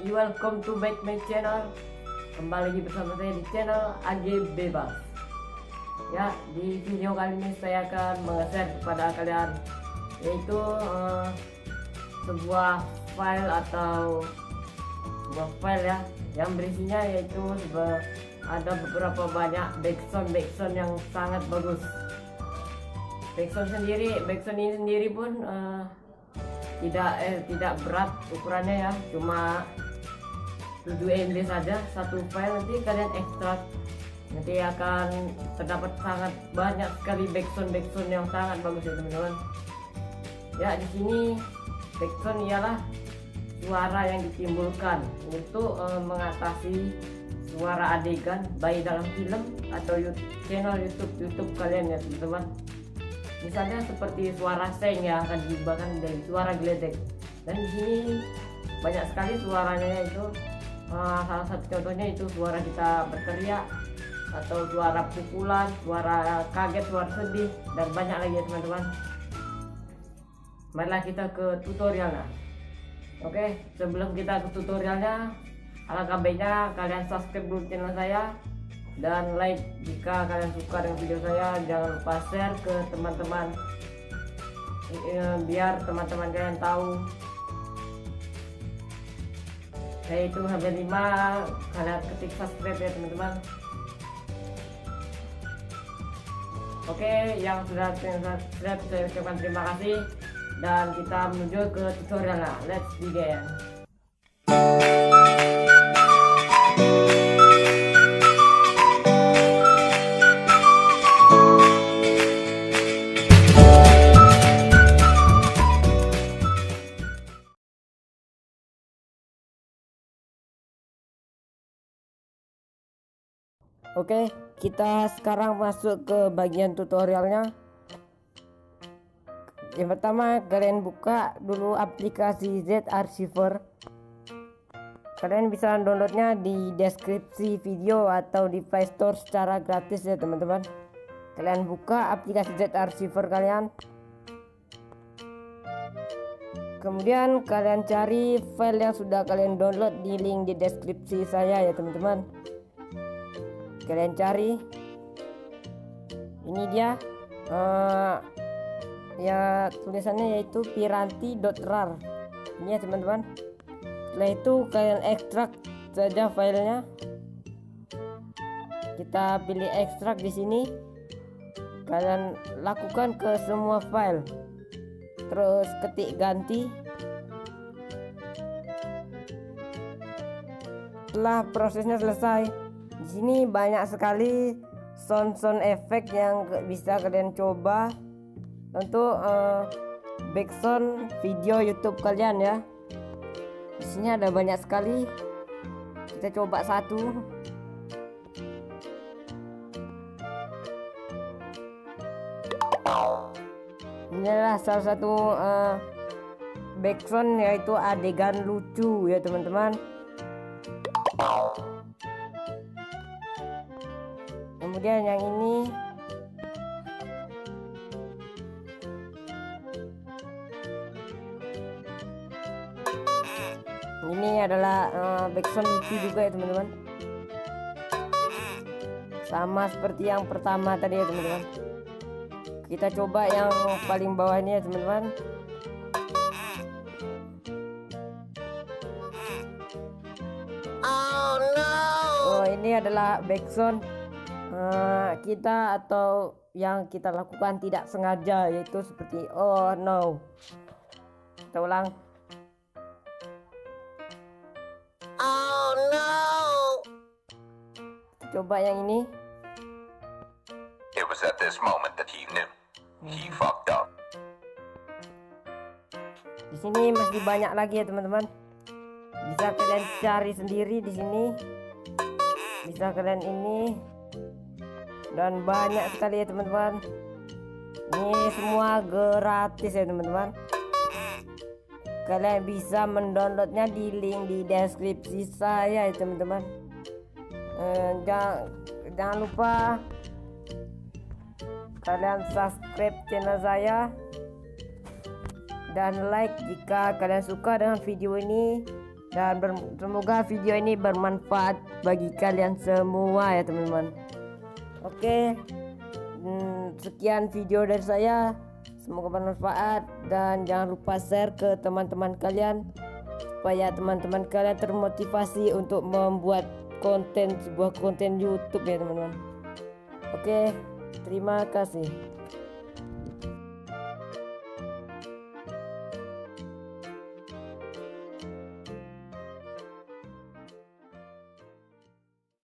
you welcome to back my channel. Kembali lagi bersama saya di channel AG Bebas. Ya, di video kali ini saya akan meng-share kepada kalian yaitu sebuah file atau sebuah file ya yang berisinya yaitu ada beberapa banyak backsound yang sangat bagus. Backsound ini sendiri pun tidak berat ukurannya ya, cuma 7 MB saja satu file. Nanti kalian ekstrak, nanti akan terdapat sangat banyak sekali backsound yang sangat bagus ya teman-teman. Ya, di sini backsound ialah suara yang ditimbulkan untuk mengatasi suara adegan baik dalam film atau channel YouTube kalian ya teman-teman. Misalnya seperti suara seng yang akan diubahkan dari suara geledek, dan di sini banyak sekali suaranya itu. Salah satu contohnya itu suara kita berteriak atau suara pukulan, suara kaget, suara sedih, dan banyak lagi ya teman-teman. Marilah kita ke tutorialnya. Oke, sebelum kita ke tutorialnya, alangkah baiknya kalian subscribe dulu channel saya dan like jika kalian suka dengan video saya. Jangan lupa share ke teman-teman biar teman-teman kalian tahu. Saya itu sampai 5, kalian ketik subscribe ya teman-teman. Oke, yang sudah subscribe saya ucapkan terima kasih, dan kita menuju ke tutorialnya. Let's begin. Oke, kita sekarang masuk ke bagian tutorialnya. Yang pertama, kalian buka dulu aplikasi Z-Archiver. Kalian bisa downloadnya di deskripsi video atau di Play Store secara gratis ya teman-teman. Kalian buka aplikasi Z-Archiver kalian, kemudian kalian cari file yang sudah kalian download di link di deskripsi saya ya teman-teman. Kalian cari, ini dia ya tulisannya yaitu piranti.rar ini ya teman-teman. Setelah itu kalian ekstrak saja filenya. Kita pilih ekstrak di sini, kalian lakukan ke semua file, terus ketik ganti. Setelah prosesnya selesai, di sini banyak sekali sound efek yang bisa kalian coba untuk backsound video YouTube kalian ya. Di sini ada banyak sekali. Kita coba satu. Ini adalah salah satu backsound, yaitu adegan lucu ya teman-teman. Kemudian yang ini adalah backsound lucu juga ya teman-teman, sama seperti yang pertama tadi ya teman-teman. Kita coba yang paling bawah ini ya teman-teman. Oh no. Oh, ini adalah backsound kita atau yang kita lakukan tidak sengaja, yaitu seperti oh no. Kita ulang. Oh no. Kita coba yang ini. It was at this moment that he knew he fucked up. Di sini masih banyak lagi ya teman-teman. Bisa kalian cari sendiri di sini. Bisa kalian ini, dan banyak sekali ya teman-teman. Ini semua gratis ya teman-teman. Kalian bisa mendownloadnya di link di deskripsi saya ya teman-teman. Jangan lupa kalian subscribe channel saya dan like jika kalian suka dengan video ini. Dan semoga video ini bermanfaat bagi kalian semua ya teman-teman. Oke, sekian video dari saya, semoga bermanfaat, dan jangan lupa share ke teman-teman kalian supaya teman-teman kalian termotivasi untuk membuat sebuah konten YouTube ya teman-teman. Oke, terima kasih.